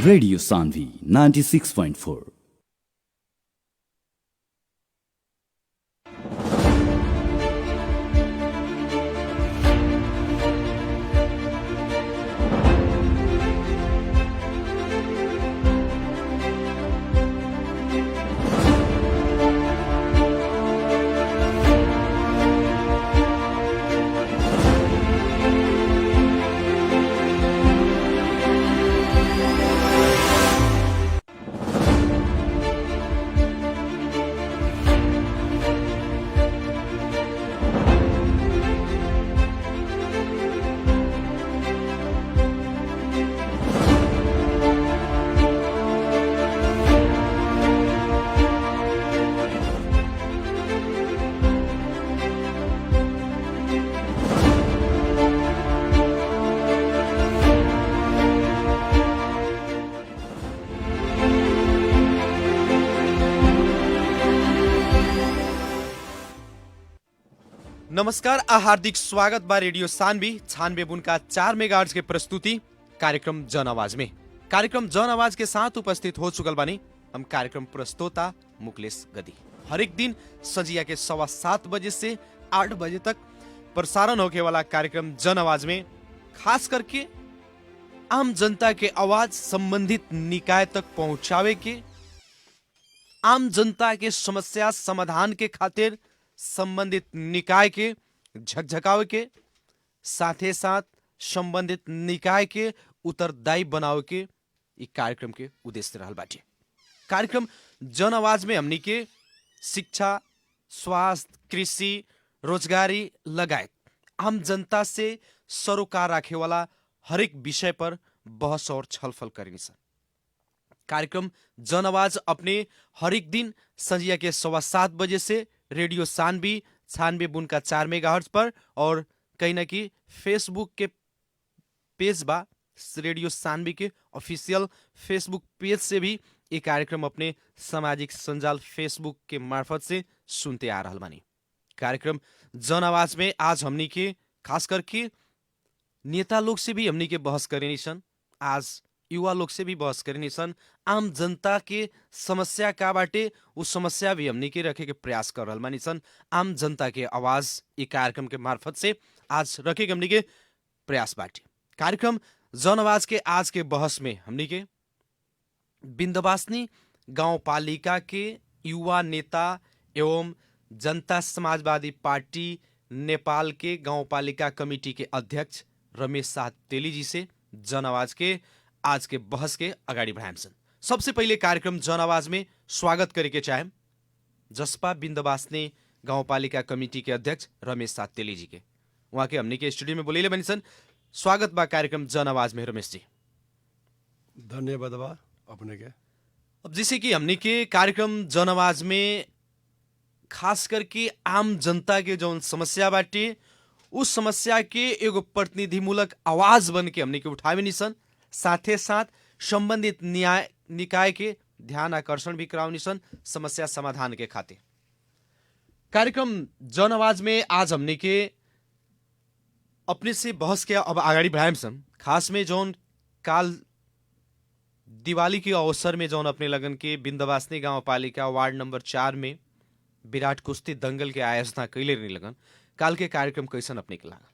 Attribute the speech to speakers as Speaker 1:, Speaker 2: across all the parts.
Speaker 1: Radio Sanvi 96.4.
Speaker 2: नमस्कार आ हार्दिक स्वागत बा रेडियो सानवी 96.4 मेगाहर्ट्ज के प्रस्तुति कार्यक्रम जन आवाज में। कार्यक्रम जन आवाज के साथ उपस्थित हो चुकल बानी हम कार्यक्रम प्रस्तोता मुकलेश गदी। हर एक दिन सजिया के 7:15 बजे से 8 बजे तक प्रसारण होके वाला कार्यक्रम जन आवाज में खास करके आम जनता के आवाज संबंधित निकाय तक पहुंचावे के, आम जनता के समस्या समाधान के खातिर संबंधित निकाय के झकझकावे के साथे साथ संबंधित निकाय के उत्तरदायी बनावे के ई कार्यक्रम के उद्देश्य रहल बाटे। कार्यक्रम जन आवाज में हमनी के शिक्षा, स्वास्थ्य, कृषि, रोजगारी लगायत आम जनता से सरोकार राखे वाला हरेक विषय पर बहस और छलफल करेनी सन। कार्यक्रम जन आवाज अपने हरेक दिन संजिया के 7:15 बजे से रेडियो सानवी 96.4 मेगाहर्ट्ज पर और कहीं ना कि फेसबुक के पेज बा रेडियो सानवी के ऑफिशियल फेसबुक पेज से भी ये कार्यक्रम अपने सामाजिक संजाल फेसबुक के मार्फत से सुनते आ रहल बानी। कार्यक्रम जन आवाज में आज हमनी के खास करके नेता लोग से भी हमनी के बहस करेनी सन, आज युवा लोग से भी बहस करेनी सन। आम जनता के समस्या का बाटे उस समस्या भी हमनी के रखे के प्रयास कर रहल बानी सन। आम जनता के आवाज ये कार्यक्रम के मार्फत से आज रखे के हमनी के प्रयास बाटे। कार्यक्रम जन आवाज के आज के बहस में हमनी के बिंदवासनी गांव पालिका के युवा नेता एवं जनता समाजवादी पार्टी नेपाल के गांव पालिका कमिटी के अध्यक्ष रमेश शाह तेली जी से जन आवाज के आज के बहस के अगाडि बढ़ाएम सन। सबसे पहिले कार्यक्रम जन आवाज में स्वागत करे के चाहेम जसपा बिंदवासनी गाउँपालिका कमिटी के अध्यक्ष रमेश शाह तेली जी के। वहाँ के हमनी के स्टूडियो में बोलेले बनी सन। स्वागत बा कार्यक्रम जन आवाज में रमेश जी।
Speaker 3: धन्यवाद बा अपने के।
Speaker 2: अब जैसे कि हमनी के कार्यक्रम जन आवाज में खास करके आम जनता के जौन समस्या बाटे उस समस्या के एगो प्रतिनिधिमूलक आवाज बन के हमनी के उठावे नी सन, साथे साथ संबंधित निकाय के ध्यान आकर्षण भी करावनी सन समस्या समाधान के खातिर। कार्यक्रम जन आवाज में आज हमने के अपने से बहस के अब आगाड़ी बढ़ाएम सन। खास में जौन काल दिवाली के अवसर में जौन अपने लगन के बिंदवासनी गांव पालिका वार्ड नंबर 4 में विराट कुश्ती दंगल के आयोजना कैले नहीं लगन, काल के कार्यक्रम कैसन अपने के लगा?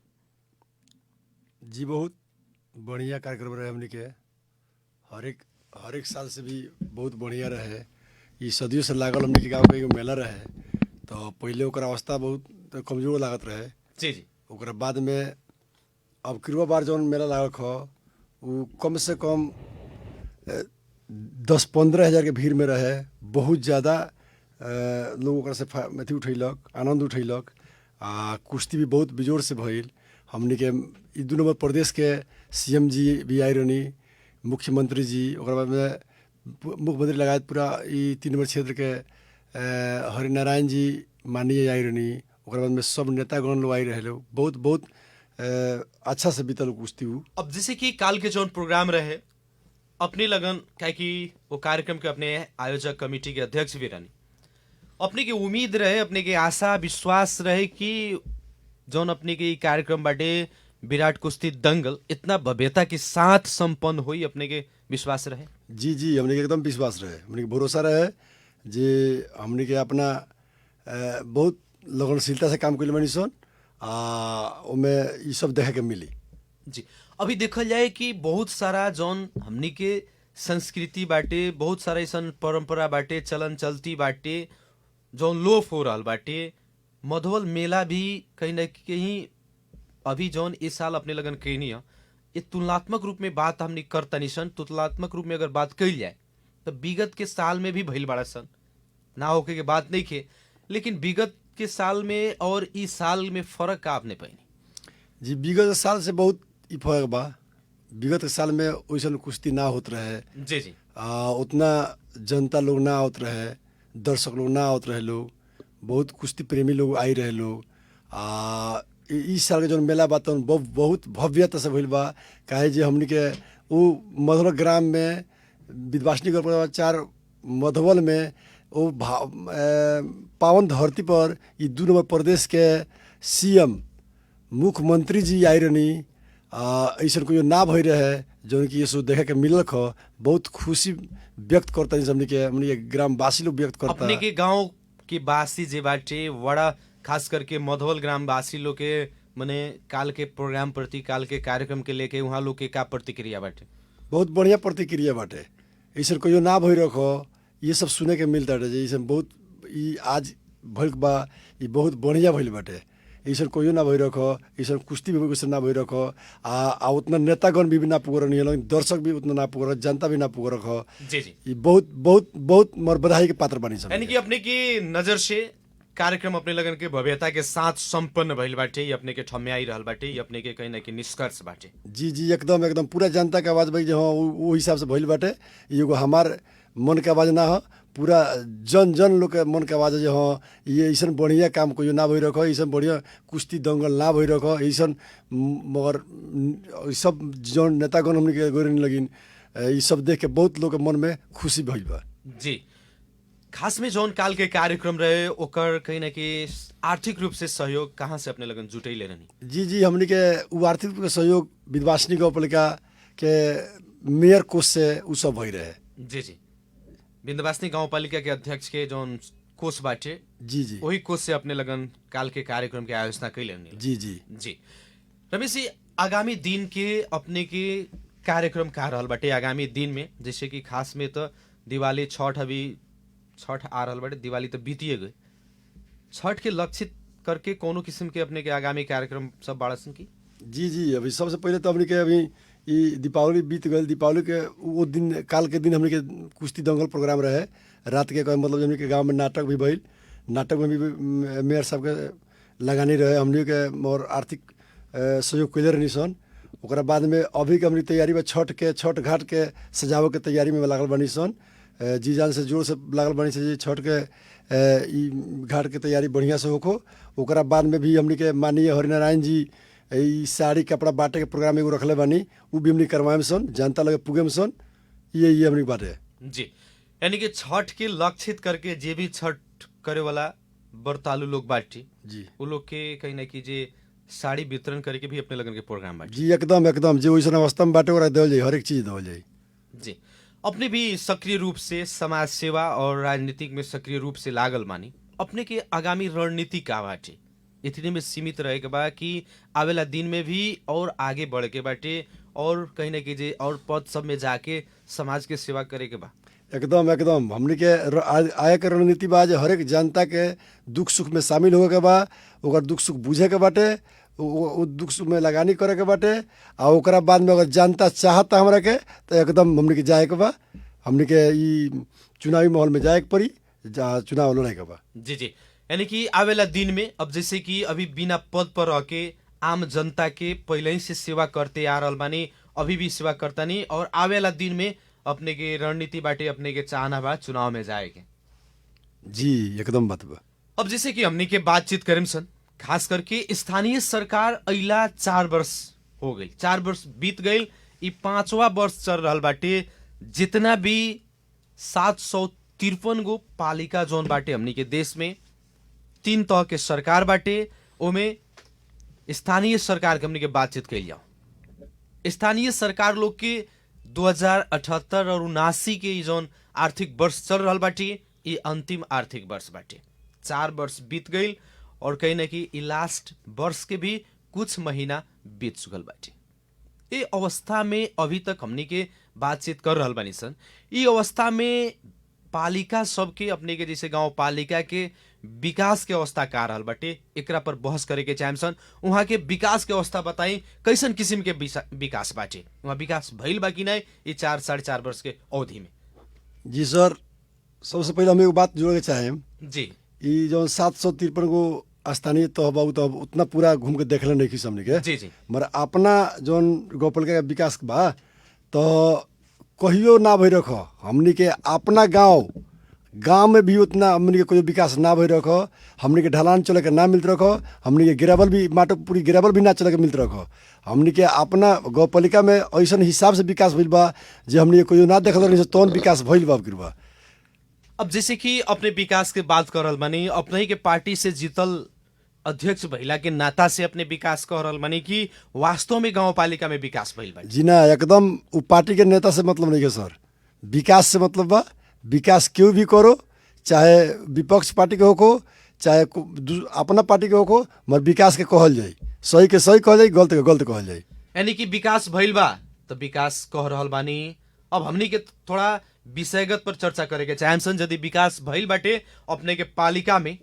Speaker 3: जी बहुत बढ़िया कार्यक्रम रहे हमने के। हर एक साल से भी बहुत बढ़िया रहे। ये सदियों से लागल हमने के गाँव के एगो मेला रहे तो पहले ओकर अवस्था बहुत कमजोर लागत रहे
Speaker 2: जी जी।
Speaker 3: ओकर बाद में अब किरवा बार जौन मेला लागल हो वो कम से कम 10-15 हज़ार के भीड़ में रहे। बहुत ज़्यादा लोग ओकरा से अथी उठैलक, आनंद उठैलक आ कुश्ती भी बहुत बेजोर से भइल। हमने के ई 2 नंबर प्रदेश के सीएम जी भी आई रहनी, मुख्यमंत्री जी, ओकर बाद में मुख्यमंत्री लगायत पूरा ई 3 नंबर क्षेत्र के हरिनारायण जी माननीय आई रहनी, ओकर बाद में सब नेतागण लोग आई रहे। बहुत बहुत अच्छा से बीतल कुश्ती।
Speaker 2: अब जैसे कि काल के जौन प्रोग्राम रहे अपने लगन क्या कि वो कार्यक्रम के अपने आयोजक कमेटी के अध्यक्ष भी रहनी, अपने के उम्मीद रहे, अपने के आशा विश्वास रहे कि जौन अपने के ई कार्यक्रम बाटे विराट कुश्ती दंगल इतना भव्यता के साथ संपन्न हुई, अपने के विश्वास रहे?
Speaker 3: जी जी, हमने के एकदम विश्वास रहे, हमने के भरोसा रहे जे हमने के अपना बहुत लगनशीलता से काम कैले बानी सन ओमे ई सब देखे के मिली।
Speaker 2: जी, अभी देखल जाए कि बहुत सारा जौन हमनी के संस्कृति बाटे, बहुत सारा ऐसन परंपरा बाटे, चलन चलती बाटे जौन लोप हो रहल बाटे। मधुबल मेला भी कहीं न कहीं अभी जौन इस साल अपने लगन कहनी है, ये तुलनात्मक रूप में बात हमनी करतनी सन। तुलनात्मक रूप में अगर बात कही जाए तो विगत के साल में भी भइल बड़ा सन, ना होके के बात नहीं खे, लेकिन विगत के साल में और इस साल में फर्क का आपने पाई?
Speaker 3: जी, विगत साल से बहुत ई फर्क बा। विगत के साल में वैसन कुश्ती ना होत रहे,
Speaker 2: जी जी,
Speaker 3: उतना जनता लोग ना आवत रहे, दर्शक लोग ना आवत रहे, लोग बहुत कुश्ती प्रेमी लोग आई रहे लोग। इस साल के जौन मेला बा तौन बहुत भव्यता से भइल बा। काहे जे हमनी के वो मधुबल ग्राम में विद्वासनी चार मधुबल में वो पावन धरती पर ई 2 नंबर प्रदेश के सीएम मुख्यमंत्री जी आई रहनी। ऐसा कोई ना भई रहे जौन कि ये सब देखे के मिलल ह। बहुत खुशी व्यक्त करता हमनी के ग्रामवासी लोग व्यक्त करता।
Speaker 2: अपने के गांव के वासी जे बाटे बड़ा खास करके मधुबल ग्रामवासी लोग के मने काल के प्रोग्राम प्रति, काल के कार्यक्रम के लेके वहाँ लोग के का प्रतिक्रिया बाटे?
Speaker 3: बहुत बढ़िया प्रतिक्रिया बाटे। ऐसा कोई ना भई रखो, ये सब सुने के मिलता है। जैसे बहुत ई आज भइल बा, ये बहुत बढ़िया भइल बाटे। ऐसा कोई ना भई रखो, ऐसा कुश्ती भी वैसे ना भई रखो। उतना नेतागण भी ना पुगर नहीं, दर्शक भी उतना ना पुगर, जनता भी ना पुगर रखो।
Speaker 2: जी जी,
Speaker 3: ये बहुत बहुत बहुत मोर बधाई के पात्र बनी सब।
Speaker 2: यानी कि अपने की नजर से कार्यक्रम अपने लगन के भव्यता के साथ संपन्न भइल बाटे, ये अपने के ठम्याई रहल बाटे, ये अपने के कहीं ना कहीं निष्कर्ष बाटे।
Speaker 3: जी जी, एकदम एकदम पूरा जनता के आवाज भाई जो हाँ वो हिसाब से भइल बाटे। एगो हमार मन के आवाज ना हो, पूरा जन जन लोग के मन के आवाज जो हाँ ये ऐसा बढ़िया काम कोई ना भई रखो, ऐसा बढ़िया कुश्ती दंगल ना भई रखो। ऐसा मगर सब जौन नेतागण हमने के गोरे लगिन, ये सब देख के बहुत लोग के मन में खुशी भइल बा।
Speaker 2: जी, खास में जौन काल के कार्यक्रम रहे ओकर कहीं ना कहीं आर्थिक रूप से सहयोग कहाँ से अपने लगन जुटैले रहनी?
Speaker 3: जी जी, हमने के वो आर्थिक रूप से सहयोग विद्वासनी गाउँपालिका के मेयर कोष से उ सब भई रहे।
Speaker 2: जी जी, विंध्यवासिनी गाउँपालिका के अध्यक्ष के जौन कोष बाटे,
Speaker 3: जी जी,
Speaker 2: वही कोष से अपने लगन काल के कार्यक्रम के आयोजना कैले रहनी?
Speaker 3: जी जी
Speaker 2: जी, रमेश जी, आगामी दिन के अपने के कार्यक्रम का रहल बाटे आगामी दिन में? जैसे कि खास में तो दिवाली, छठ, अभी छठ आ रहल बाटे, दिवाली तो बीतिए गए। छठ के लक्षित करके कोनो किस्म के अपने के आगामी कार्यक्रम सब बाड़ा सन की?
Speaker 3: जी जी, अभी सबसे पहले तो हमने के अभी ये दीपावली बीत गई। दीपावली के वो दिन काल के दिन हमने के कुश्ती दंगल प्रोग्राम रहे रात के, मतलब हमने के गांव में नाटक भी भइल। नाटक में भी मेयर साहब के लगानी रहे, हमने के और आर्थिक सहयोग कैले रहनी सन। ओकरा बाद में अभी के हमने तैयारी में छठ घाट के सजावे के तैयारी में लागल बनी सन। जी जान से जोर से लागल बनी से छठ के घाट के तैयारी बढ़िया से होखो। ओकरा बाद में भी हमने के माननीय हरिनारायण जी ई साड़ी कपड़ा बांटे के प्रोग्राम एगो रखले बानी, उ भी हमने करवाएम सन, जनता लगे पुगेम सन। ये हमने बाटे।
Speaker 2: जी, यानी कि छठ के लक्षित करके जे भी छठ करे वाला व्रतालु लोग बाटी
Speaker 3: जी,
Speaker 2: वो लोग के कहीं ना कहीं जे साड़ी वितरण करे के भी अपने लगन के प्रोग्राम बाटी?
Speaker 3: जी एकदम एकदम, जो वैसन अवस्था में बाटे ओकरा देवल जाई, हर एक चीज देवल जाई।
Speaker 2: जी, अपने भी सक्रिय रूप से समाज सेवा और राजनीतिक में सक्रिय रूप से लागल मानी। अपने के आगामी रणनीति का बाटे? इतने में सीमित रहे के बा कि आवेला दिन में भी और आगे बढ़ के बाटे और कहीं ना कहीं और पद सब में जाके समाज के सेवा करे के बा?
Speaker 3: एकदम एकदम, हमने के आय के रणनीति बा जे हर एक जनता के दुख सुख में शामिल होके बा, ओकर दुख सुख बुझे के बाटे, वो दुख सुख में लगानी करे के बाटे। आ ओकरा बाद में अगर जनता चाहता हमरा के तो एकदम हमने के जाए के बा, हमने के ई चुनावी माहौल में जाए के पड़ी, चुनाव लड़े के बा।
Speaker 2: जी जी, यानी कि आवेला दिन में अब जैसे कि अभी बिना पद पर रह के आम जनता के पहले ही से सेवा करते आ रहल बानी, अभी भी सेवा करता नहीं, और आवेला दिन में अपने के रणनीति बाटे, अपने के चाहना बा चुनाव में जाए के?
Speaker 3: जी एकदम बात बा।
Speaker 2: अब जैसे कि हमने के बातचीत करें सन, खास करके स्थानीय सरकार अइला 4 वर्ष हो गई, 4 वर्ष बीत गई, ई 5वां वर्ष चल रहा बाटे। जितना भी 753 गो पालिका जोन बाटे हमनी के देश में, 3 तह के सरकार बाटे, ओमे स्थानीय सरकार के हमनी के बातचीत कैल जाओ। स्थानीय सरकार लोग के 2078 और 79 के जौन आर्थिक वर्ष चल रहा बाटे, ये अंतिम आर्थिक वर्ष बाटे। 4 वर्ष बीत गई और कहीं ना कि लास्ट वर्ष के भी कुछ महीना बीत चुकल बाटे। ये अवस्था में अभी तक हमनी के बातचीत कर रहा बानी सन। ये अवस्था में पालिका सबके अपने के जैसे गांव पालिका के विकास के अवस्था का रहल बाटे, एकरा पर बहस करे के चाहम सन। वहाँ के विकास के अवस्था बताई, कैसन किस्म के विकास बाटे, वहाँ विकास भइल बा कि नहीं ये 4 साढ़े 4 वर्ष के अवधि में।
Speaker 3: जी सर, सबसे पहले हम एगो बात जोड़े के चाहेम
Speaker 2: जी,
Speaker 3: ई जो 753 गो स्थानीय तह बा तो उतना पूरा घूम के देखले नहीं किस हमने के।
Speaker 2: जी जी,
Speaker 3: मगर अपना जौन गौपालिका के विकास बा तो कहियो ना भई रख हमनी के अपना गांव में भी उतना हमनी के कोई विकास ना भई रख। हमनी के ढलान चले के ना मिलत रख, हमनी के गिरावल भी माटो पूरी गिरावल भी ना चले के मिलत रख। हमनी के अपना गौपालिका में ऐसा हिसाब से विकास भइल बा जे हमनी के कोई ना देखल रही तौन विकास भइल बा गिरबा।
Speaker 2: अब जैसे कि अपने विकास के बात कर रहल बानी, अपने ही के पार्टी से जीतल अध्यक्ष भइला के नाता से अपने विकास कर रहल बानी कि वास्तव में गांव पालिका में विकास भइल बा?
Speaker 3: जी ना, एकदम उ पार्टी के नेता से मतलब नहीं है सर, विकास से मतलब बा। विकास क्यों भी करो, चाहे विपक्ष पार्टी के होको चाहे अपना पार्टी के होको, मगर विकास के कहल जाए, सही के सही कहल जाए, गलत के गलत कहल जाए।
Speaker 2: यानी कि विकास भइल बा तो विकास कह रहल बानी। अब हमनी के थोड़ा विषयगत पर चर्चा करे के चाहम सन। यदि विकास भइल बाटे अपने के पालिका में,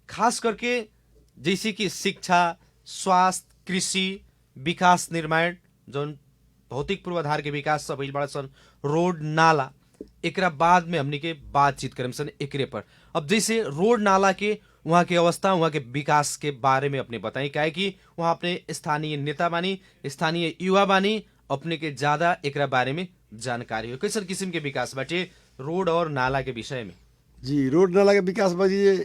Speaker 2: खास करके जैसे कि शिक्षा, स्वास्थ्य, कृषि, विकास निर्माण, जौन भौतिक पूर्वाधार के विकास सब भइल बड़ा सन, रोड नाला, एकरा बाद में हमनी के बातचीत करम सन एकरे पर। अब जैसे रोड नाला के वहाँ के अवस्था, वहाँ के विकास के बारे में अपने बताई, काहे कि वहाँ अपने स्थानीय नेता बानी, स्थानीय युवा बानी, अपने के ज्यादा एकरा बारे में जानकारी हो। कैसन किस्म के विकास बाटे रोड और नाला के विषय में?
Speaker 3: जी, रोड नाला के विकास बाजी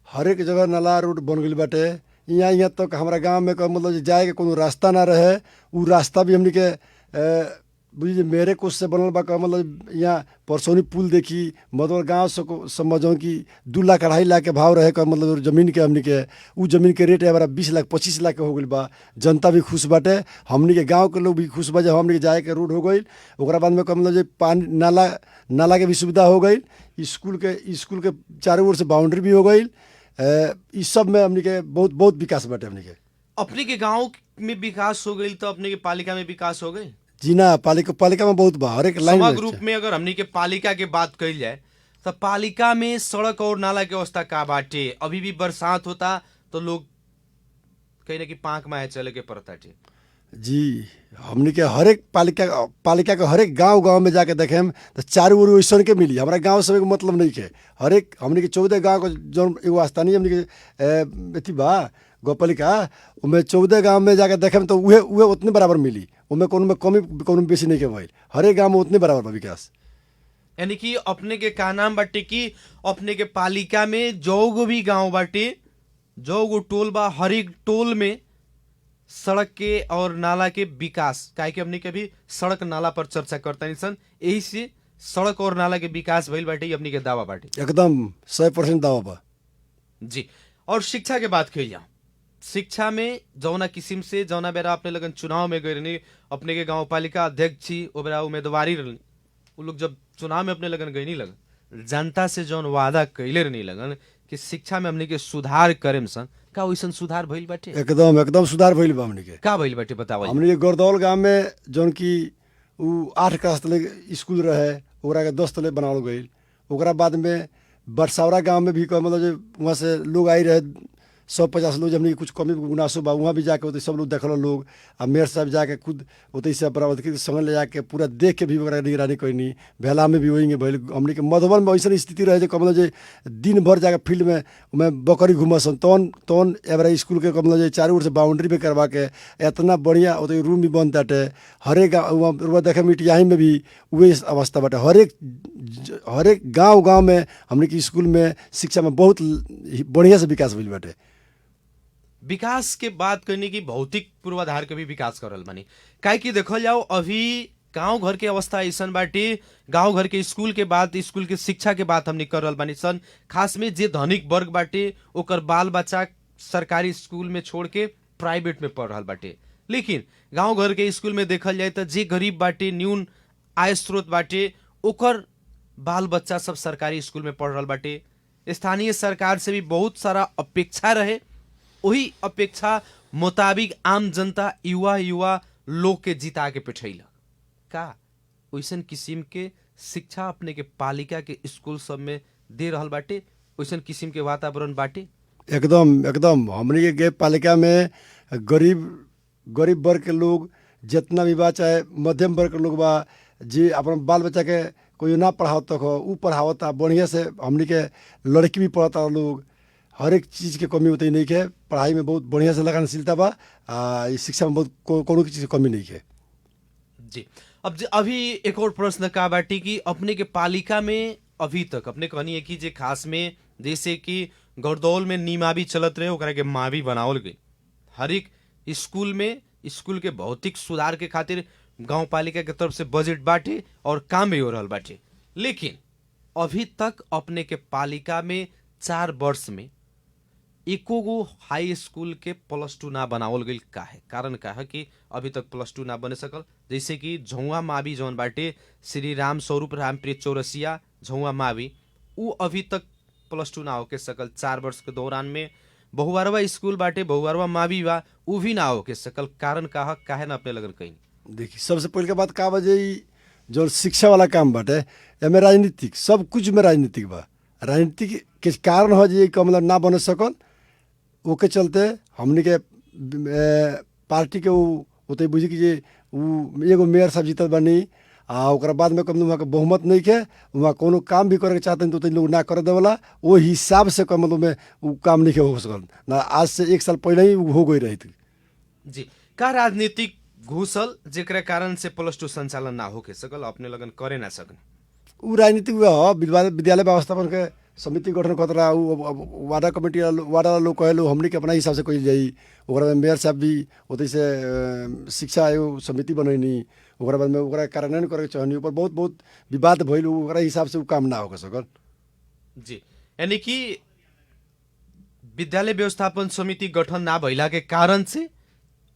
Speaker 3: हर एक जगह नाला रोड बन गई बाटे। यहाँ तक हमारा गांव में मतलब जाए के कोनो रास्ता ना रहे, उ रास्ता भी हमनी के बुझिए मेरे कुछ से बनल बा। मतलब यहाँ परसौनी पुल देखी मतलब गाँव से समझो कि 2 लाख 2.5 लाख के भाव रहे मतलब जमीन के, हमनी के उ जमीन के रेट हमारा 20 लाख 25 लाख के हो गई बा। जनता भी खुश बाटे, हमनी के गांव के लोग भी खुश बा जब हमनी के जाए के रोड हो गई। ओकरा बाद में मतलब पानी नाला के भी सुविधा हो गई, स्कूल के चारों ओर से बाउंड्री भी हो गई। इस सब में हमनी के बहुत विकास बाटे। हमनी के
Speaker 2: अपने के गांव में विकास हो गई तो अपने के पालिका में विकास हो गई?
Speaker 3: जी ना, पालिका में बहुत बा, हर एक लाइन
Speaker 2: समग्र रूप में अगर हमनी के पालिका के बात कही जाए तो पालिका में सड़क और नाला की अवस्था का बाटे? अभी भी बरसात होता तो लोग कहीं ना कि पांक में चले के पड़ता थे।
Speaker 3: जी, हमनी के हर एक पालिका के हर एक गांव में जाके देखेम तो चारों ओर वैसन के मिली। हमारा गांव से मतलब नहीं के, हर एक हमनी के 14 गांव को जो एगो स्थानीय हमनी के अथी बा गौपालिका, उनमें 14 गांव में जाके देखेम तो उहे उतने बराबर मिली। उनमें कोनो में कमी कोनो में बेसी नहीं के भइल, हर एक गांव में उतने बराबर बा विकास।
Speaker 2: यानी कि अपने के का नाम बाटे कि अपने के पालिका में जो भी गांव बाटे, जो टोल बा, हर एक टोल में सड़क के और नाला के विकास, काहे कि हमने कभी सड़क नाला पर चर्चा करता नहीं सन, यही से सड़क और नाला के विकास भइल बाटे अपनी के दावा बाटे।
Speaker 3: एकदम 100% दावा बा
Speaker 2: जी। और शिक्षा के बात कही जाओ, शिक्षा में जौना किस्म से जौना बेरा अपने लगन चुनाव में गए रहनी, अपने के गांव पालिका अध्यक्ष छी, ओ बेरा उम्मीदवारी रहनी, वो लोग जब चुनाव में अपने लगन गए नहीं लगन, जनता से जौन वादा कैले रहनी लगन कि शिक्षा में हमने के सुधार करेम सन, का वैसन सुधार भइल बाटे?
Speaker 3: एकदम सुधार भइल बा। हमनी के
Speaker 2: का भइल बाटे बताओ?
Speaker 3: हमनी के गोरदौल गांव में जौन की उ 8 क्लास तले स्कूल रहे, ओकरा के 10 तले बनावल गई। ओकरा बाद में बरसावरा गांव में भी मतलब वहाँ से लोग आई रहे 150 लोग, हमने कुछ कमी गुनासो बा, वहाँ भी जाके होते सब लोग देखल लोग। आ मेयर साहब जाके खुद होते से बराबर संग ले जाके पूरा देख के भी ओकरा निगरानी कैनी। भेला में भी वही भइल। हमने के मधुबन में ऐसा स्थिति रहे जो मतलब जे दिन भर जाके फील्ड में बकरी घूमसन, तौन एवरा स्कूल के मतलब जे चारों ओर से बाउंड्री पे करवा के इतना बढ़िया होते रूम भी बन ताटे। हर एक देखे मिटियाही में भी वही अवस्था बाटे। हर एक गाँव में हमने के स्कूल में शिक्षा में बहुत बढ़िया से विकास भइल बाटे।
Speaker 2: विकास के बात करने की भौतिक पूर्वाधार के भी विकास करल बानी, काहे कि देखल जाओ अभी गांव घर के अवस्था ऐसन बाटे, गांव घर के स्कूल के बात, स्कूल के शिक्षा के बात हमने कर रहल बानी सन। खास में जे धनिक वर्ग बाटे ओकर बाल बच्चा सरकारी स्कूल में छोड़ के प्राइवेट में पढ़ रहल बाटे। लेकिन गांव घर के स्कूल में देखल जाए तो जे गरीब बाटे, न्यून आय स्रोत बाटे, ओकर बाल बच्चा सब सरकारी स्कूल में पढ़ रहल बाटे। स्थानीय सरकार से भी बहुत सारा अपेक्षा रहे, वही अपेक्षा मुताबिक आम जनता युवा लोग के जिता के पिठैलक का वैसन किस्म के शिक्षा अपने के पालिका के स्कूल सब में दे रहल बाटे, वैसन किस्म के वातावरण बाटे।
Speaker 3: एकदम हमनी के पालिका में गरीब वर्ग के लोग जितना भी बा, चाहे मध्यम वर्ग के लोग बा, जी अपन बाल बच्चा के कोई ना पढ़ावत हो ऊ पढ़ावता बढ़िया से। हमनी के लड़की भी पढ़ता लोग, हर एक चीज़ के कमी होती नहीं है। पढ़ाई में बहुत बढ़िया से लगनशीलता बा, इस शिक्षा में बहुत कोनो चीज़ की कमी नहीं है
Speaker 2: जी। अभी एक और प्रश्न का बाटी कि अपने के पालिका में अभी तक अपने कहनी है कि जे खास में जैसे कि गौरदौल में नीमा भी चलत रहे, ओकरा के माँ भी बनावल गई। हर एक स्कूल में स्कूल के भौतिक सुधार के खातिर गांव पालिका के तरफ से बजट बाटे और काम भी हो रहल बाटे। लेकिन अभी तक अपने के पालिका में 4 वर्ष में एको गो हाई स्कूल के +2 ना बनावल गई। का है कारण का है कि अभी तक +2 ना बने सकल। जैसे कि झौआ मावी जौन बाटे श्री राम स्वरूप रामप्रीत चौरसिया झौआ मावी, ऊ अभी तक +2 ना होके सकल। 4 वर्ष के दौरान में बहुवारवा स्कूल बाटे, बहुवारवा मावी बा, ऊ भी ना होके सकल। कारण का है काहे ना अपने लगन कहीं।
Speaker 3: देखिए सबसे पहले के बात का बजे जो शिक्षा वाला काम बाटे एमे राजनीतिक सब कुछ में राजनीतिक बा। राजनीतिक के कारण हो जे मतलब ना बने सकल, ओके चलते हमनी के पार्टी के उते बुझी कि जे एगो मेयर साहब जीतल बानी, ओकरा बाद में कम वहाँ के बहुमत नहीं के, वहाँ कोनो काम भी करे के चाहते तो लोग ना कर देवला। वो हिसाब से कम मतलब में वो काम नहीं हो सकल ना। आज से 1 साल पहले ही हो गई रही थी
Speaker 2: जी। का राजनीतिक घुसल जेकरा कारण से +2 संचालन ना होके सकल, अपने लगन करे ना सकन।
Speaker 3: ऊ राजनीतिक विद्यालय व्यवस्थापन के समिति गठन खतरा वार्डा कमेटी वार्डा लोग कहे हमनी के अपना हिसाब से कही जाई। ओकरा में मेयर साहब भी ओतै से शिक्षा आयोग समिति बनैनी, ओकरा बाद में ओकरा कार्यान्वयन करे चाहनी, ऊपर बहुत विवाद भइल, ओकरा हिसाब से ऊ काम ना हो सकल
Speaker 2: जी। यानी कि विद्यालय व्यवस्थापन समिति गठन ना भइला के कारण से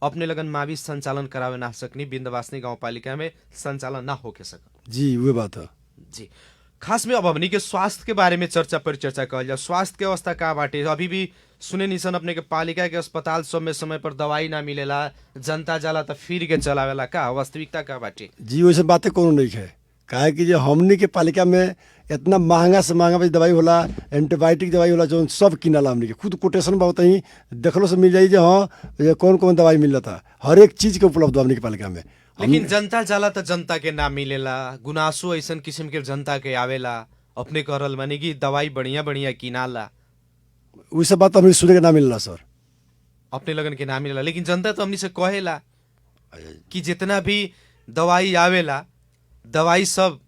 Speaker 2: अपने लगन मावी संचालन करावे ना सकनी, बिंदवासनी गाउँपालिका में संचालन ना होके सकल।
Speaker 3: जी वही बात है
Speaker 2: जी। खास में अब हमनी के स्वास्थ्य के बारे में परिचर्चा कहल जाए। स्वास्थ्य के अवस्था का बाटे अभी भी सुने निसन अपने के पालिका के अस्पताल सब में समय पर दवाई ना मिलेला, जनता जाला तो फिर के चलावेला। का वास्तविकता का बाटे?
Speaker 3: जी वैसे बातें कोनो नहीं है। काहे कि जो हमनी के पालिका में इतना महंगा से महंगा दवाई होला, एंटीबायोटिक दवाई होला, जो सब किनला हमनी के खुद कोटेशन बहुत ही देखलो से मिल जाई जे हाँ ये कौन दवाई मिल रहा। हर एक चीज के उपलब्ध हमनी के पालिका में।
Speaker 2: लेकिन जनता जाला तो जनता के ना मिलेला, गुनासो ऐसा किस्म के जनता के आवेला। अपने कहल मानी कि दवाई बढ़िया किनाला,
Speaker 3: वही सब बात हमनी सुने के ना मिलला सर,
Speaker 2: अपने लगन के ना मिलेला। लेकिन जनता तो हमनी से कहेला कि जितना भी दवाई आवेला, दवाई सब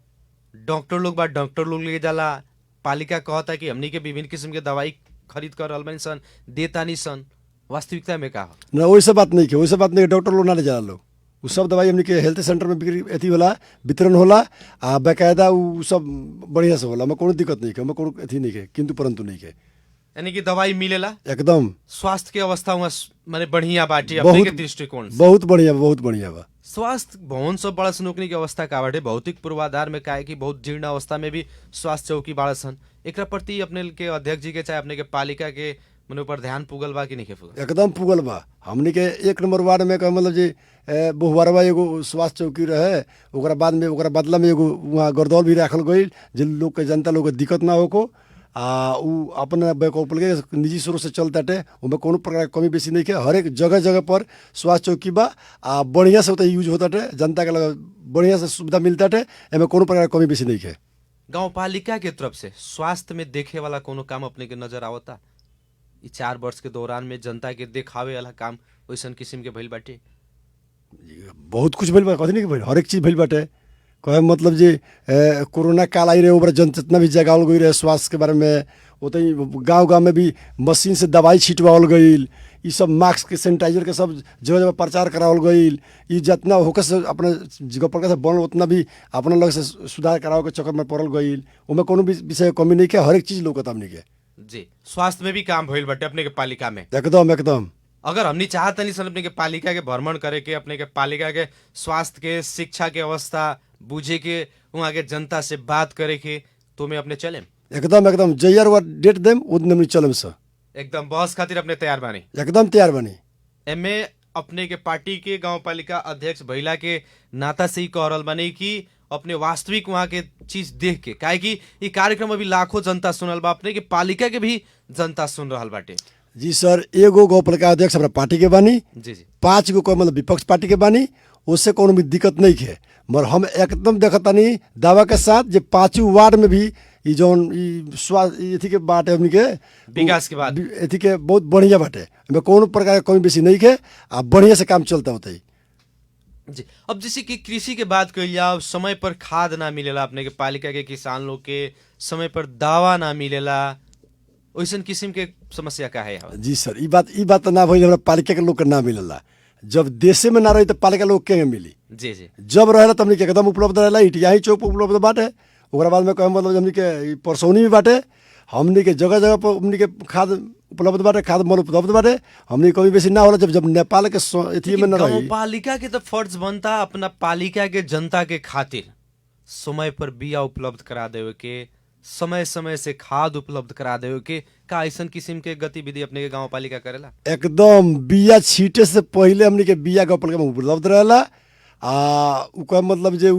Speaker 2: डॉक्टर लोग ले जाला। पालिका कहता कि हमनी के विभिन्न किस्म के दवाई खरीद कर रहल सन, देता नहीं सन। वास्तविकता में का
Speaker 3: ना वैसे बात नहीं है, वैसे बात नहीं। डॉक्टर लोग ना ले जाला लोग, उ सब दवाई हमनी के हेल्थ सेंटर में बिक्री अथी होला, वितरण होला, आ बाकायदा उ सब बढ़िया से होला। हमें कोनो दिक्कत नहीं है, हमें कोनो अथी नहीं है, किंतु परंतु नहीं है।
Speaker 2: यानी कि दवाई मिलेला
Speaker 3: एकदम।
Speaker 2: स्वास्थ्य के अवस्था वहाँ माने बढ़िया बाटे अपने के दृष्टिकोण से।
Speaker 3: बहुत बढ़िया बा।
Speaker 2: स्वास्थ्य भवन सब बड़ा नौकरी की अवस्था का बाटे भौतिक पूर्वाधार में का है कि बहुत जीर्ण अवस्था में भी स्वास्थ्य चौकी बाड़ा सन। एकरा प्रति अपने के अध्यक्ष जी के चाहे अपने के पालिका के मने ऊपर ध्यान पुगल बा कि नहीं के पुगल?
Speaker 3: एकदम पुगल बा। हमनी के 1 नंबर वार्ड में मतलब जी बहुवारवा एगो स्वास्थ्य चौकी रहे, ओकरा बाद में ओकरा बदला में एगो वहाँ गरदौल भी राखल गई, जिन लोग के जनता लोग के दिक्कत ना होको। उ अपने वैकल्पिक के निजी स्रोत से चलताटे, उनमें कोनो प्रकार कमी बेसी नहीं है। हर एक जगह पर स्वास्थ्य चौकी बा, बढ़िया से होता यूज होता है, जनता के लगा बढ़िया से सुविधा मिलता है, एमें कोनो प्रकार कमी बेसी नहीं है।
Speaker 2: गाँव पालिका के तरफ से स्वास्थ्य में देखे वाला कोनो काम अपने के नजर आवता? 4 वर्ष के दौरान में जनता के देखावे वाला काम वैसन किस्म के भइल बाटे?
Speaker 3: बहुत कुछ भइल बा, कथी नहीं भइल, हर एक चीज भइल बाटे। कहे मतलब जी कोरोना काल आई रहे, ओवर जितना भी जगावल गई रहे स्वास्थ्य के बारे में, उतनी गांव में भी मशीन से दवाई छिटवावल गई, ये सब मास्क के सैनिटाइजर के सब जगह प्रचार करावल गई। ये जितना होकर से अपने जगह पर से बनल उतना भी अपना लग से सुधार करावे के चक्कर में पड़ल गई। उनमें कोनो भी विषय कमी नहीं है, हर एक चीज लोग हमनी के
Speaker 2: जी। स्वास्थ्य में भी काम भइल बाटे अपने के पालिका में?
Speaker 3: एकदम।
Speaker 2: अगर हमनी चाहतनी सन अपने के पालिका के भ्रमण करे के, अपने के पालिका के स्वास्थ्य के, शिक्षा के अवस्था बुझे के, वहाँ के जनता से बात करे के, तो मैं अपने चले
Speaker 3: एकदम एकदम जैयार वा डेट देम उदन हमनी चलम स
Speaker 2: एकदम बहस खातिर अपने तैयार बानी।
Speaker 3: एकदम तैयार बनी।
Speaker 2: एमे अपने के पार्टी के गांव पालिका अध्यक्ष भइला के नाता से ही कह रहल बानी कि अपने वास्तविक वहाँ के चीज देख के, काहे कि ई कार्यक्रम अभी लाखों जनता सुनल बा, अपने के पालिका के भी जनता सुन रहल बाटे।
Speaker 3: जी सर, एगो गाउँपालिका अध्यक्ष हमरा पार्टी के बानी,
Speaker 2: जी जी
Speaker 3: 5 गो को मतलब विपक्ष पार्टी के बानी, उससे कोनो भी दिक्कत नहीं है। मगर हम एकदम देखतानी दावा के साथ जे 5 वार्ड में भी ई जौन ई स्वास्थ्य एथी के बाटे हमनी के
Speaker 2: विकास के बाद
Speaker 3: एथी के बहुत बढ़िया बाटे, एमे कोनो प्रकार के कमी बेसी नहीं है आ बढ़िया से काम चलता होते।
Speaker 2: जी अब जैसे कि कृषि के बात कइल जाओ, समय पर खाद ना मिलेला, अपने के पालिका के किसान लोग के समय पर दावा ना मिलेला, वैसन किस्म के समस्या का है?
Speaker 3: जी सर, ई बात तो ना भइल, हमरा पालिका के लोग के ना मिलेला। जब देशे में ना रही तो पालिका लोग के मिली?
Speaker 2: जी जी
Speaker 3: जब रहेला तब हमनी के एकदम उपलब्ध रहेला, इटियाही चौक पर उपलब्ध बाटे। ओकरा बाद में कहे मतलब हमनी के ई परसौनी भी बाटे, हमनी के जगह जगह पर हमनी के खाद उपलब्ध बाटे, खाद मल उपलब्ध बाटे। हमनी कभी बेसी ना होला जब नेपाल के एथी में न रही।
Speaker 2: गांव पालिका के तो फर्ज बनता अपना पालिका के जनता के खातिर समय पर बिया उपलब्ध करा देवे के, समय समय से खाद उपलब्ध करा देवे के। का ऐसन किस्म के गतिविधि अपने के गांव पालिका करेला?
Speaker 3: एकदम बिया छीटे से पहले हमनी के बिया गाउँपालिका में उपलब्ध रहेला। उका मतलब जे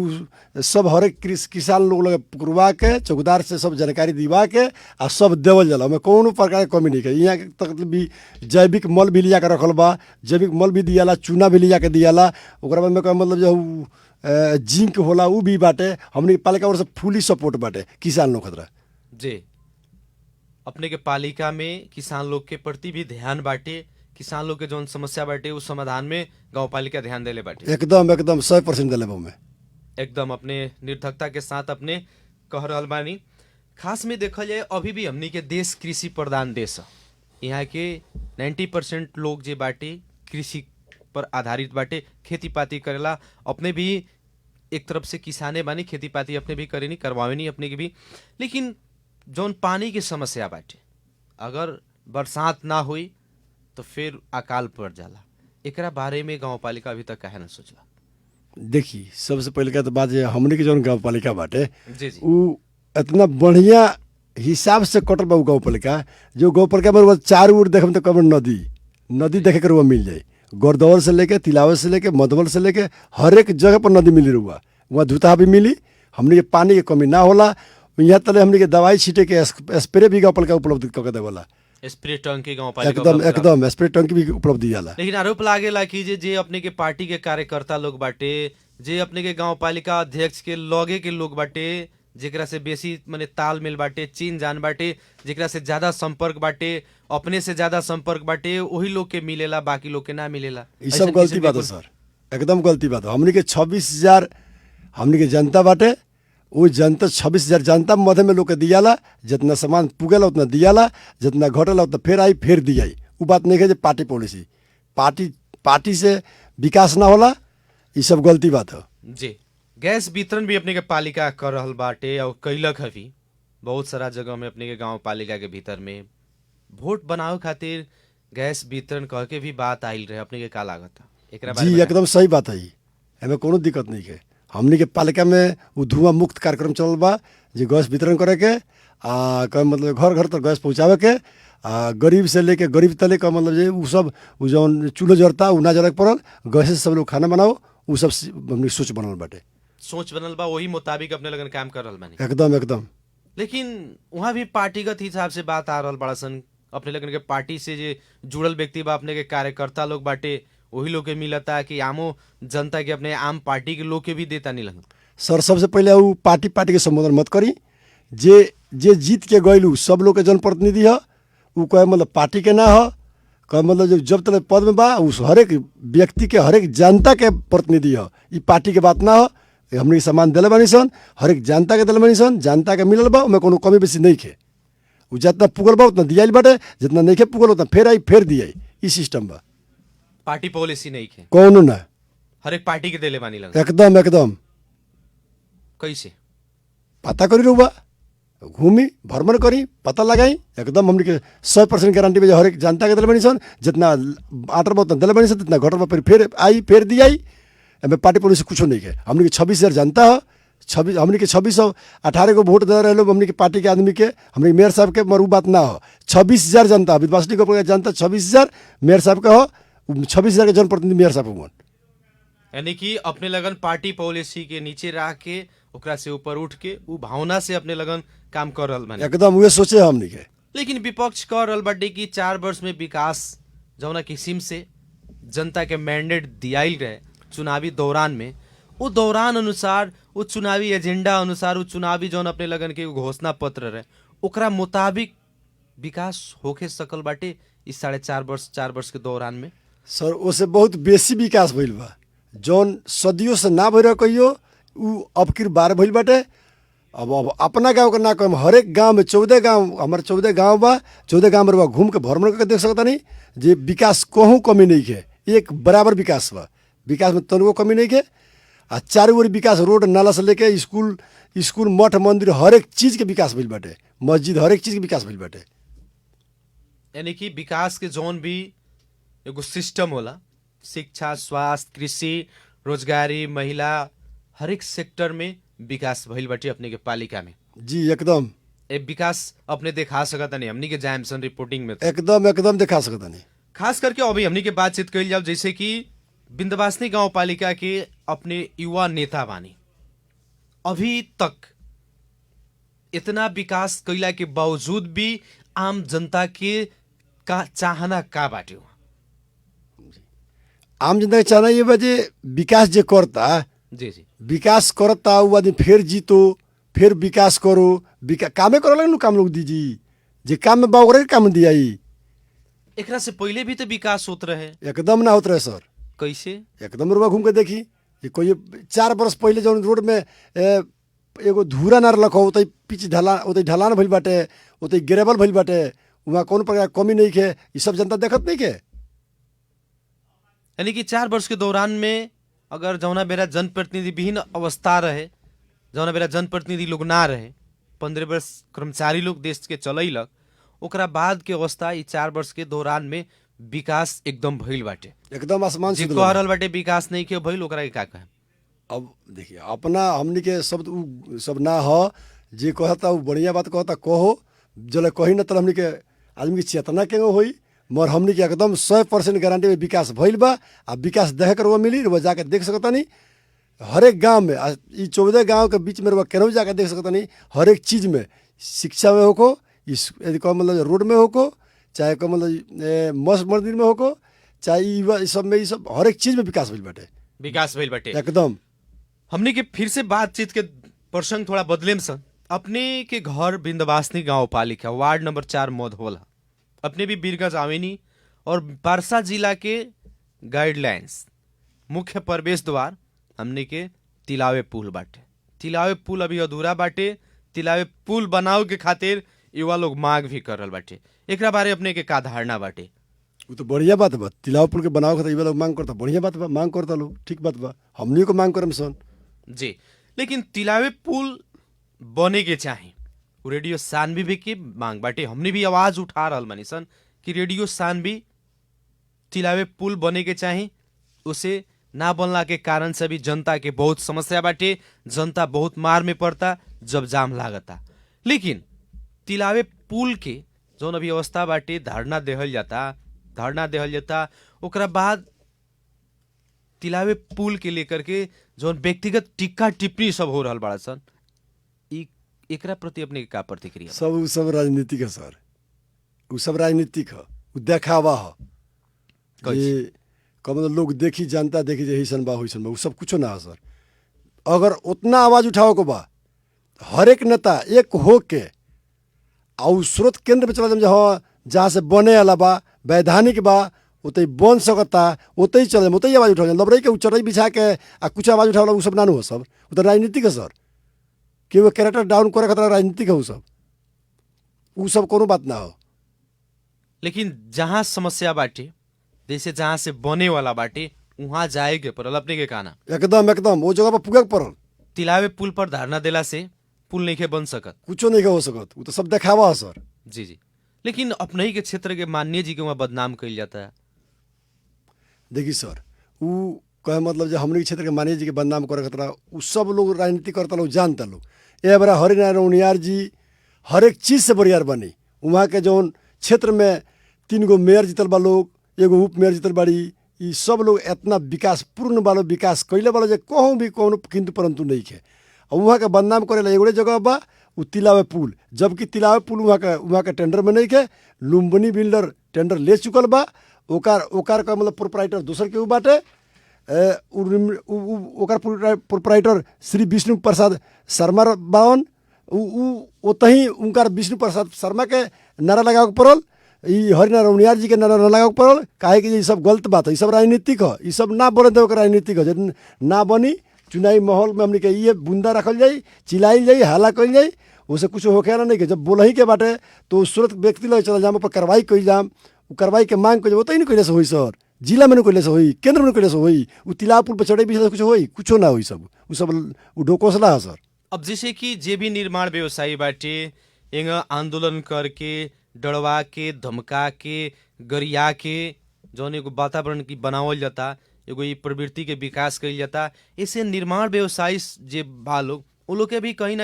Speaker 3: सब हरेक किसान लोग लगे पुकरवा के चौकीदार से सब जानकारी दिवा के आ सब देवल जाला, में कोनो प्रकार के कमी नहीं है। यहाँ तक भी जैविक मल भी लिया के रखल बा, जैविक मल भी दियाला, चूना भी लिया के दियाला। ओकरा बाद में कहे मतलब जो जिंक होला उ भी बाटे। हमनी के पालिका और से फुली सपोर्ट बाटे किसान लोग खतरा।
Speaker 2: जी अपने के पालिका में किसान लोग के प्रति भी ध्यान बाटे, किसान लोग के जौन समस्या बाटे उस समाधान में गांव पालिका ध्यान देले बाटे।
Speaker 3: एकदम एकदम 100% देले बा में
Speaker 2: एकदम अपने निर्धकता के साथ अपने कह रहल बानी। खास में देखल जाए अभी भी हमनी के देश कृषि प्रधान देश है। यहाँ के 90% लोग जे बाटे कृषि पर आधारित बाटे, खेती पाती करेला। अपने भी एक तरफ से किसाने बानी, खेती पाती अपने भी करेनी, करवावे नहीं अपने के भी। लेकिन जौन पानी की समस्या बाटे, अगर बरसात ना हुई तो फिर अकाल पड़ जाला। एकरा बारे में गांव पालिका अभी तक काहे ना सोचला?
Speaker 3: देखी, सबसे पहले का तो बात है हमनी के जौन गाँव पालिका बाटे
Speaker 2: जी जी
Speaker 3: उ इतना बढ़िया हिसाब से कटल बा गाँव पालिका। जो गाँव पालिका में चारों ओर देखम तो कब नदी देखे कर मिल जाए। गोरदौल से लेके तिलावत से लेके मधुबल से लेके हर एक जगह पर नदी मिली रुआ, वहाँ धुता भी मिली। हमनी के पानी के कमी ना होला। यहाँ तले हमनी के दवाई छीटे के स्प्रे भी गाँव पालिका उपलब्ध करके देवला।
Speaker 2: स्प्रे टंकी गांव पालिका
Speaker 3: एकदम
Speaker 2: उपलब्ध
Speaker 3: एकदम स्प्रे टंकी भी उपलब्ध दियाला।
Speaker 2: लेकिन आरोप लागेला कि जे अपने के पार्टी के कार्यकर्ता लोग बाटे, जे अपने के गांव पालिका अध्यक्ष के लगे के लोग बाटे, जेकरा से बेसी माने तालमेल बाटे, चीन जान बाटे, जेकरा से ज्यादा संपर्क बाटे, अपने से ज्यादा संपर्क बाटे, वही लोग के मिलेला, बाकी लोग के ना मिलेला।
Speaker 3: ये सब गलती बात है सर, एकदम गलती बात है। हमनी के 26,000 हमनी के जनता बाटे, वो जनता 26,000 जनता मध्य में लोग के दियाला। जितना सामान पुगेला उतना दियाला, जितना घटेला उतना फिर आई फिर दियाई। वो बात नहीं है जो पार्टी पॉलिसी, पार्टी से विकास ना होला, ये सब गलती बात है।
Speaker 2: जी गैस वितरण भी अपने के पालिका कर रहल बाटे और कैलक हवी बहुत सारा जगह में। अपने के गांव पालिका के भीतर में वोट बनावे खातिर गैस वितरण कह के भी बात आइल रहे, अपने के का लागत एकरा बारे
Speaker 3: जी
Speaker 2: में?
Speaker 3: एकदम सही बात है, हमें कोनो दिक्कत नहीं है। हमनी के पालिका में वो धुआं मुक्त कार्यक्रम चलल बा, जो गैस वितरण करे के मतलब घर घर तक गैस पहुँचावे के। गरीब से लेके गरीब तले का मतलब जे उ सब उ जौन चूल्हा जरता उ ना जरे के पड़ल, गैस से सब लोग खाना बनाओ, उ सब हमनी सोच बनल बाटे।
Speaker 2: सोच बनल बा, वही मुताबिक अपने लगन काम कर रहल बानी।
Speaker 3: एकदम एकदम।
Speaker 2: लेकिन वहाँ भी पार्टीगत हिसाब से बात आ रहल बड़ा सन। अपने लगन के पार्टी से जे जुड़ल व्यक्ति बा, अपने के कार्यकर्ता लोग बाटे, वही लोग के मिलता कि आमो जनता के अपने आम पार्टी के लोग के भी देता नहीं लगन।
Speaker 3: सर सबसे पहले वो पार्टी के संबोधन मत करी। जे जीत के गइलू सब लोग के जनप्रतिनिधि है, वो कहे मतलब पार्टी के ना है, कहे मतलब जब तक पद में बा उस हरेक व्यक्ति के हरेक जनता के प्रतिनिधि है। ये पार्टी के बात ना हो। हमने सामान दिले बानी सन, हरेक जनता के दिले बानी सन, जनता के मिलल बा, उमें कोनो कमी बेसी नहीं है। वो जितना पुगल बा उतना दियाइल बाटे, जितना नहीं के पुगल उतना फिर आई फिर दियाई। ई सिस्टम बा,
Speaker 2: पार्टी पॉलिसी नहीं है
Speaker 3: कौनो ना,
Speaker 2: हर एक पार्टी के देले बानी लगन।
Speaker 3: एकदम एकदम।
Speaker 2: कैसे
Speaker 3: पता करी रुआ घूमी भ्रमण करी पता लगाई एकदम हमने के 100% गारंटी में हर एक जनता के दिल बनी सन जितना आटर बहुत दिल बनी सन जितना घटर फिर आई फिर दी आई एमें पार्टी पॉलिसी कुछ नहीं है। हमने के 26,000 जनता है, 26 हमने के 2618 को वोट दे रहे लोग हमने के पार्टी के आदमी के हमने मेयर साहब के मरू बात ना हो। 26,000 जनता विधानसभा को जनता 26,000 मेयर साहब का हो 26,000 के जनप्रतिनिधि मेयर साहब हुआ।
Speaker 2: यानी कि अपने लगन पार्टी पॉलिसी के नीचे रह के ओकरा से ऊपर उठ के उ भावना से अपने लगन काम कर रहल बानी।
Speaker 3: एकदम वे सोचे हमने के।
Speaker 2: लेकिन विपक्ष कर रहल बाटे कि 4 वर्ष में विकास जौना किस्म से जनता के मैंडेट दियाइल रहे चुनावी दौरान में वो दौरान अनुसार वो चुनावी एजेंडा अनुसार वो चुनावी जौन अपने लगन के घोषणा पत्र रहे ओकरा मुताबिक विकास होके सकल बाटे इस 4.5 वर्ष के दौरान में।
Speaker 3: सर उससे बहुत बेसी विकास भइल बा जौन सदियों से ना भइल कहियो उ अब की बार भइल बाटे। अब अपना गांव का ना कम हर एक गांव में 14 गांव हमारे 14 गांव बा 14 गांव में घूम के भ्रमण करके देख सकता नहीं जे विकास कहूँ कमी नहीं है। एक बराबर विकास बा, विकास में तनको कमी नहीं है। आ चारों ओर विकास रोड नाला से लेके स्कूल मठ मंदिर हर एक चीज के विकास भइल बाटे, मस्जिद हर एक चीज के विकास भइल बाटे।
Speaker 2: यानी कि विकास के जौन भी एगो सिस्टम होला शिक्षा स्वास्थ्य कृषि रोजगारी महिला हर एक सेक्टर में विकास भइल बाटे अपने के पालिका में।
Speaker 3: जी एकदम
Speaker 2: ए विकास अपने देखा सकता नहीं हमनी के जैमसन रिपोर्टिंग में तो।
Speaker 3: एकदम दिखा सकता नहीं।
Speaker 2: खास करके अभी हमनी के बातचीत कइल जाओ जैसे कि विंध्यवासिनी गांव पालिका के अपने युवा नेता बानी अभी तक इतना विकास कैला के बावजूद भी आम जनता के का चाहना का बाटे?
Speaker 3: आम जनता के चाहना ये बा जे विकास जे करता
Speaker 2: जी जी
Speaker 3: विकास करता वो आदमी फिर जीतो फिर विकास करो कामे करो लगे काम लोग दीजी जे काम में बावरे काम दिया
Speaker 2: एकरा से पहले भी तो विकास होत रहे।
Speaker 3: एकदम ना होत रहे सर।
Speaker 2: कैसे?
Speaker 3: एकदम रुआ घूम के देखी ये कोई 4 वर्ष पहले जो रोड में एगो धूरा ना रखो उतई पिच ढलान भइल बाटे उतई ग्रेवल भइल बाटे वहाँ कौन प्रकार कमी नहीं है ये सब जनता देखत नहीं के।
Speaker 2: यानी कि 4 वर्ष के दौरान में अगर जौना बेरा जनप्रतिनिधि विहीन अवस्था रहे जौना बेरा जनप्रतिनिधि लोग ना रहे 15 वर्ष कर्मचारी लोग देश के चलैलक ओकरा बाद के अवस्था 4 वर्ष के दौरान में विकास एकदम भइल बाटे
Speaker 3: एकदम आसमान
Speaker 2: जे कह रहल बाटे विकास नहीं के भइल ओकरा के का कहे?
Speaker 3: अब देखिए अपना हमनी के शब्द उ सब ना हो जे कहता वो बढ़िया बात कहता कहो जले कही ना तो हमनी के आदमी की चेतना के होई मगर हमनी के एकदम 100% गारंटी में विकास भइल बा। आ विकास देख कर वो मिली वो जाके देख सकता नहीं हर एक गाँव में 14 गाँव के बीच में वो केनहू जाके देख सकता नहीं हर एक चीज़ में शिक्षा में होको यदि कहो मतलब रोड में होको चाहे कहो मतलब मस्जिद मंदिर में होको चाहे इस सब में ये सब हर एक चीज़ में विकास भइल बाटे
Speaker 2: विकास भइल बाटे
Speaker 3: एकदम।
Speaker 2: हमने के फिर से बातचीत के प्रसंग थोड़ा बदलेम सन अपने के घर विंध्यवासिनी गांव पालिका वार्ड नंबर 4 मधोला अपने भी बीरगंज आवेनी और पारसा जिला के गाइडलाइंस मुख्य प्रवेश द्वार हमने के तिलावे पुल बाटे। तिलावे पुल अभी अधूरा बाटे। तिलावे पुल बनाओ के खातिर युवा लोग मांग भी कर रहल बाटे। एकरा बारे अपने के का धारणा बाटे?
Speaker 3: वो तो बढ़िया बात बा तिलाव पुल के बनाओ खाता लोग मांग करता बढ़िया बात बा मांग करता लोग ठीक बात बा हमनी को मांग करम सन
Speaker 2: जी। लेकिन तिलावे पुल बने के चाही वो रेडियो सानवी भी की मांग बाटे। हमने भी आवाज उठा रहल बानी सन कि रेडियो सानवी तिलावे पुल बने के चाही। उसे ना बनला के कारण से भी जनता के बहुत समस्या बाटे जनता बहुत मार में पड़ता जब जाम लागता। लेकिन तिलावे पुल के जौन अभी अवस्था बाटे धरना देहल जाता ओकरा बाद तिलावे पुल के लेकर के जौन व्यक्तिगत टिक्का टिप्पणी सब हो रहल बड़ा सन एकरा प्रति अपने का प्रतिक्रिया?
Speaker 3: सब राजनीतिक है सर वो सब राजनीतिक है वो देखावा है ये कम लोग देखी जनता देखी जे हिसन बा वो सब कुछ ना है सर। अगर उतना आवाज उठाओ को बा हर एक नेता एक हो के और स्रोत केंद्र पे चला जाए हाँ जहाँ से बने वाला बा वैधानिक बा उतई बन सकता उतई चल उतई आवाज उठा लबरई के चटई बिछा के आ कुछ आवाज उठावला वो सब ना हो सब वो तो राजनीतिक है सर कि वो कैरेक्टर डाउन करे खतरा राजनीतिक है वो सब कोनो बात ना हो।
Speaker 2: लेकिन जहाँ समस्या बाटे जैसे जहाँ से बने वाला बाटे वहाँ जाएगे पड़ल अपने के कहना?
Speaker 3: एकदम वो जगह पर पुगक पड़ल।
Speaker 2: तिलावे पुल पर धरना देला से पुल नहीं के बन सकत।
Speaker 3: कुछो नहीं हो सकत, वो तो सब देखावा है सर।
Speaker 2: जी जी, लेकिन अपने ही के क्षेत्र के माननीय जी के वहाँ बदनाम कइल जाता है।
Speaker 3: देखिए सर, उ कहे मतलब जो हमने क्षेत्र के मानिए जी के बदनाम करे खतरा, उ सब लोग राजनीति करता लोग जानता लोग। ए बरा हरिनारायण उनियार जी हर एक चीज़ से बरियार बनी। वहाँ के जौन क्षेत्र में 3 गो मेयर जीतल बा लोग, 1 गो उप मेयर जीतल बाड़ी, ये सब लोग इतना विकास पूर्ण वालो विकास कैले वालो जे कहूँ भी कौन किंतु परंतु नहीं है। और वहाँ के बदनाम करे एगोड़े जगह बा उ तिलावे पुल, जबकि तिलावे पुल वहाँ के टेंडर में नहीं है। लुम्बिनी बिल्डर टेंडर ले चुकल बा, ओकार का मतलब प्रोपराइटर दूसर के बाटे। ओकर प्रोपराइटर श्री विष्णु प्रसाद शर्मा बावन, ओतही उनकर विष्णु प्रसाद शर्मा के नारा लगावे पड़ल, ई हरिनारायण उनियार जी के नारा लगावे पड़ल। काहे कि ये सब गलत बात है, ये सब राजनीतिक है, ये सब ना बने देवे राजनीतिक है। जब ना बनी चुनावी माहौल में हमने के ये बूंदा रखल जाई, चिल्लाइल जाई, हाला कइल जाई, उसे कुछ होखे नहीं के। जब बोलही के बाटे तो तुरंत व्यक्ति लगे चल जाम पर कार्रवाई कइल जाम, कार्रवाई के मांग कइल ओतही नहीं कइले से होई सर। जिला में कइले से होई, केंद्र में कइले से होई, उ तिलाव पुल पर चढ़े भी कुछ होई, कुछो ना होई। सब उ सब उ ढोकोसला है सर।
Speaker 2: अब जैसे कि जे भी निर्माण व्यवसायी बाटे एंग आंदोलन करके डरवा के धमका के गरिया के जौन एगो वातावरण की बनावल जाता, एगो ई प्रवृत्ति के विकास कइल जाता, ऐसे निर्माण व्यवसायी जे बा लोग वो लोग के भी कहीं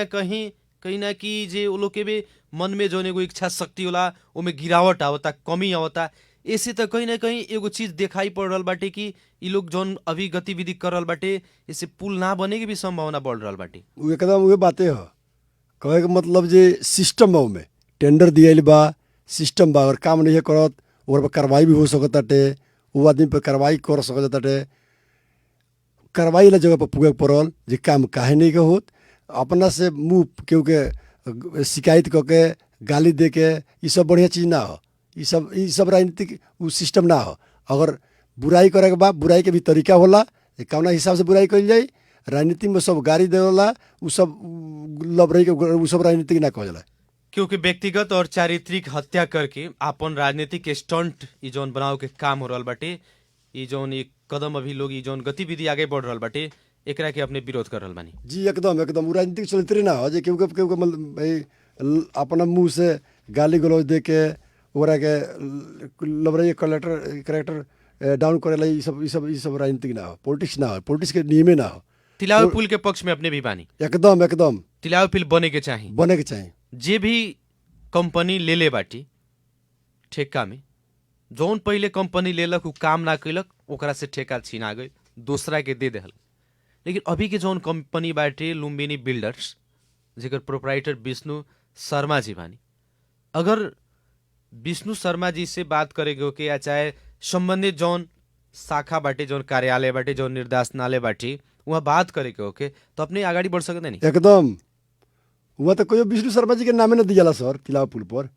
Speaker 2: ना कि जे वो लोग के भी मन में जौन एगो इच्छा शक्ति होला ओमे गिरावट आवता, कमी आवता। ऐसे तो कहीं ना कहीं एगो चीज दिखाई पड़ रहा बाटे कि ई लोग जौन अभी गतिविधि कर रहल बाटे इससे पुल ना बने की भी संभावना बढ़ रहा बाटे।
Speaker 3: एकदम वही बातें है। कहे के मतलब जे सिस्टम बा, में टेंडर दियल बा, सिस्टम बा, अगर काम नहीं करत और पर कार्रवाई भी हो सकत ताटे, वो आदमी पर कार्रवाई कर सकत ताटे। कार्रवाई ला जगह पर पुगे पड़ल जे काम काहे नहीं के होत, अपना से मुँह केहू के शिकायत करके गाली दे के, ये सब बढ़िया चीज़ ना हो। ये सब राजनीतिक उ सिस्टम ना हो। अगर बुराई करे के बाद बुराई के भी तरीका होला, कौना हिसाब से बुराई कइल जाई। राजनीति में सब गाड़ी देवला उ सब लबरई के उ सब राजनीतिक ना कहल जाला।
Speaker 2: क्योंकि व्यक्तिगत और चारित्रिक हत्या करके आपन राजनीतिक स्टंट ई जौन बनाव के काम हो रहल बाटे, ई जौन एक कदम अभी लोग ई जौन गतिविधि आगे बढ़ रहल बाटे एकरा के अपने विरोध कर रहल बानी।
Speaker 3: जी एकदम एकदम उ राजनीतिक चरित्र ना हो जे केहू के मतलब भाई अपना मुंह से गाली गलौज दे के ओकरा के लबरई करेक्टर डाउन करेला। ई सब राजनीतिक ना हो, पॉलिटिक्स ना हो, पॉलिटिक्स के नियमे ना हो।
Speaker 2: तिलावे पुल के पक्ष में अपने भी बानी।
Speaker 3: एकदम
Speaker 2: तिलावे पुल बने के चाहिए। जे भी कंपनी ले बाटी ठेका में, जौन पहले कंपनी लेलक उ काम ना कैलक ओकरा से ठेका छीना गई, दूसरा के दे देहल। लेकिन अभी के जौन कंपनी बाटे लुम्बिनी बिल्डर्स जेकर प्रोपराइटर विष्णु शर्मा जी बानी, अगर विष्णु शर्मा जी से बात करेगे के या चाहे संबंधित जौन शाखा बाटे, जौन कार्यालय बाटे, जौन निर्देशनालय बाटे वहाँ बात करेके होके तो अपने आगाड़ी बढ़ सकते नहीं।
Speaker 3: एकदम वहाँ तो कोई विष्णु शर्मा जी के नामे न दियाला सर। तिलाव पुल पर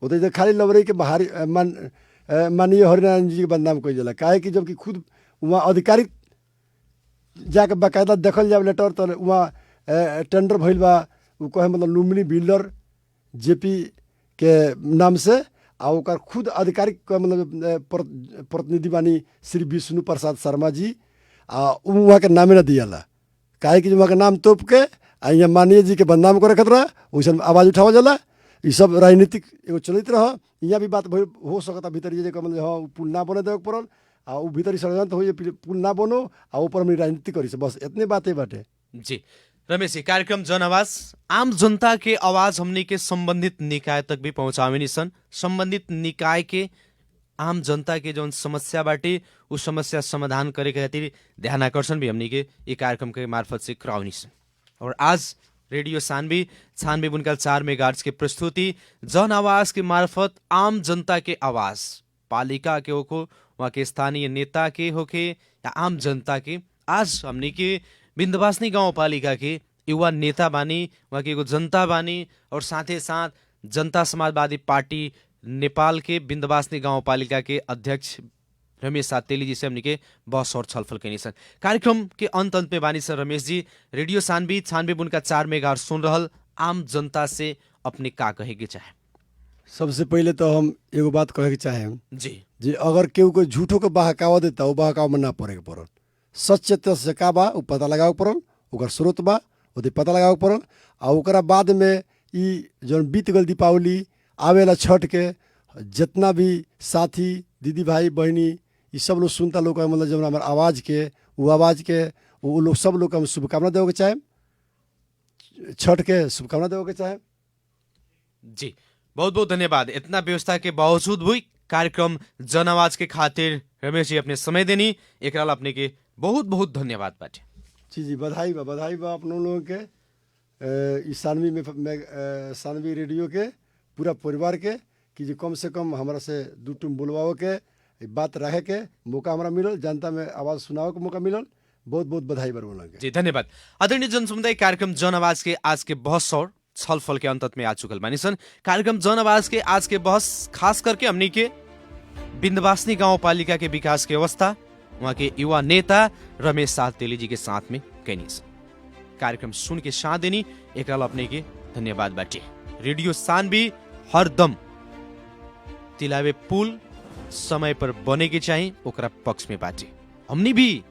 Speaker 3: वो तो खाली लबरई के बाहरी माननीय हरिनारायण जी के बदनाम कइल जाला। काहे कि जबकि खुद वहाँ अधिकारी जाके बाकायदा देखल जाए लेटर तो वहाँ टेंडर भइल बा, वो कहे मतलब लुम्बिनी बिल्डर जेपी के नाम से, आ ओकर खुद आधिकारिक मतलब प्रतिनिधि बानी श्री विष्णु प्रसाद शर्मा जी, आ वहाँ के नामे न दियाला। काहे कि वहाँ के नाम तोप के आ यहाँ माननीय जी के बदनाम करे खतरा वैसे आवाज़ उठावल जाला। ये सब राजनीतिक एगो चलित रह। यहाँ भी बात हो सकता भीतर ये मतलब हाँ पुल ना बने देवे पड़ल, आ वो भीतर षड्यंत्र हो पुल ना बनो आ ऊपर हम राजनीति करी से, बस इतने बातें बाटे।
Speaker 2: जी रमेश जी, कार्यक्रम जन आवाज आम जनता के आवाज हमने के संबंधित निकाय तक भी पहुंचावे सन। संबंधित निकाय के आम जनता के जौन समस्या बाटे उस समस्या समाधान करे के खातिर ध्यान आकर्षण भी हमने के ये कार्यक्रम के मार्फत से करावनी सन। और आज रेडियो सानवी 96.4 मेगाहर्ट्ज के प्रस्तुति जन आवाज के मार्फत आम जनता के आवाज, पालिका के होको, वहाँ के स्थानीय नेता के होके या आम जनता के, आज हमने के विन्ध्यवासिनी गाँव पालिका के युवा नेता बानी, वहाँ के एगो जनता बानी और साथे साथ जनता समाजवादी पार्टी नेपाल के विन्ध्यवासिनी गाँव पालिका के अध्यक्ष रमेश सातेली जी से हमने के बहस और छलफल कैनी सन। कार्यक्रम के अंत में बानी सर रमेश जी, रेडियो सानवी 96.4 मेगाहर्ट्ज सुन रहल आम जनता से अपने का कहे के चाहे?
Speaker 3: सबसे पहले तो हम एगो बात कहे के चाहे
Speaker 2: जी
Speaker 3: अगर केहू को झूठो के बहकावा देता वो बहकावा में ना पड़े के पड़ल। सच से का बा वो पता लगावे पड़ल, ओकर स्रोत बा वो पता लगावे पड़ल। आ ओकरा बाद में ई जौन बीत गल दीपावली आवेला छठ के, जितना भी साथी दीदी भाई बहनी ये सब लोग सुनता लोग मतलब जब हमारे आवाज़ के वो लोग सब लोग हम शुभकामना देवे के चाहे, छठ के शुभकामना देवे के चाहे।
Speaker 2: जी बहुत बहुत धन्यवाद। इतना व्यवस्था के बावजूद भी कार्यक्रम जन आवाज के खातिर रमेश जी अपने समय देनी, एक अपने के बहुत बहुत धन्यवाद बाटे।
Speaker 3: जी बधाई बा आप लोगों के इस सानवी में सानवी रेडियो के पूरा परिवार के कि जो कम से कम हमारा से दू टूम बोलवाओ के बात रहे के मौका हमारा मिलल, जनता में आवाज़ सुनाओ के मौका मिलल। बहुत बहुत बधाई बा बोला
Speaker 2: जी धन्यवाद। आदरणीय जन समुदाय, कार्यक्रम जन आवाज के आज के बहस और छलफल के अंत में आ चुकल बानी सन। कार्यक्रम जन आवाज के आज के बहस खास करके हमनी के बिंदवासनी गांव पालिका के विकास की अवस्था वहां के युवा नेता रमेश साह तेली जी के साथ में कैनी सन। कार्यक्रम सुन के साथ देनी एक अपने के धन्यवाद बाटे। रेडियो सानवी हरदम तिलावे पुल समय पर बने के चाहिए ओकरा पक्ष में बाटे। हमनी भी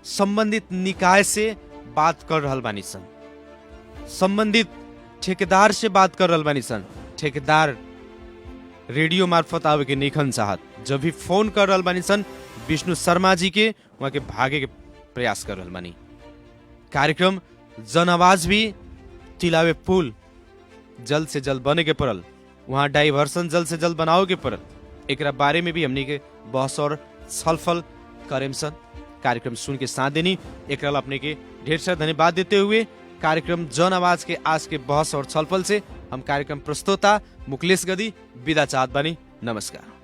Speaker 2: संबंधित निकाय से बात कर रहल बानी सन, संबंधित ठेकेदार से बात कर रहल बानी सन। ठेकेदार रेडियो मार्फत आवे के निखन चाहत, जब भी फोन कर रहल बानी सन विष्णु शर्मा जी के वहां के भागे के प्रयास कर रहल बानी। कार्यक्रम जन आवाज भी तिलावे पुल जल्द से जल्द बने के पड़ल, वहां डाइवर्सन जल्द से जल्द बनाओ के पड़ल। एक बारे में भी हमनी के बहस और छलफल करेम सन। कार्यक्रम सुन के साथ देनी एक अपने के ढेर सारा धन्यवाद देते हुए कार्यक्रम जन आवाज के आज के बहस और छलफल से हम कार्यक्रम प्रस्तोता मुकलेश गदी विदा चाहत बानी। नमस्कार।